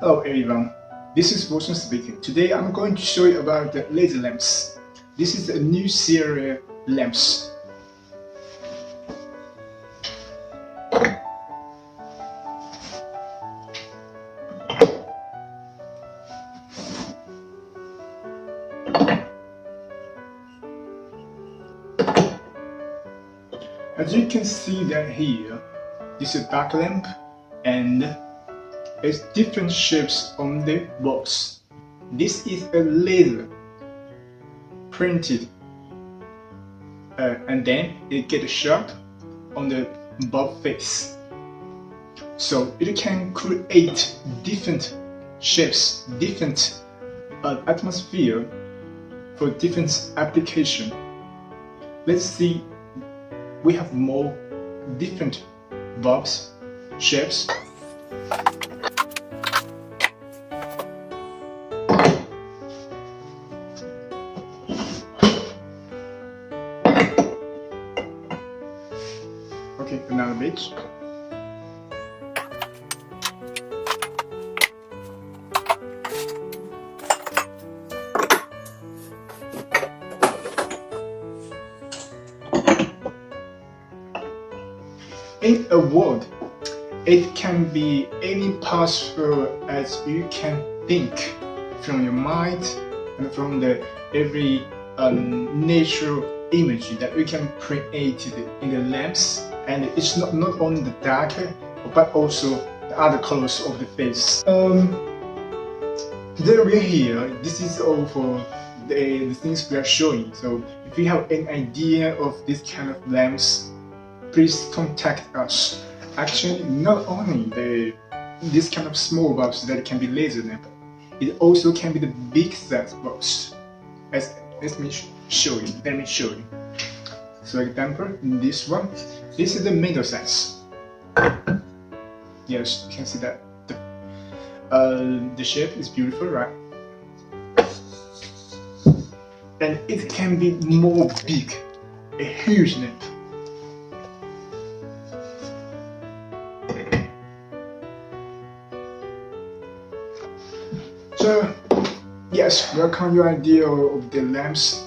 Hello everyone, this is Waihuan speaking. Today I'm going to show you about the laser lamps. This is a new series lamps. As you can see that here, this is a dark lamp and it's different shapes on the box. This is a laser printed and then it gets sharp on the bulb face. So it can create different shapes, different atmosphere for different application. Let's see, we have more different bulbs, shapes. Okay, another bit. In a word, it can be any possible as you can think from your mind and from the every natural image that we can create in the lamps, and it's not only the dark but also the other colors of the face. Today we're here, this is all for the things we are showing. So if you have any idea of this kind of lamps, please contact us. Actually, not only this kind of small bulbs that can be laser lamp, it also can be the big size bulbs. Let me show you. So example, this one, this is the middle size. Yes, you can see that the shape is beautiful, right? And it can be more big, a huge lamp. So yes, welcome your idea of the lamps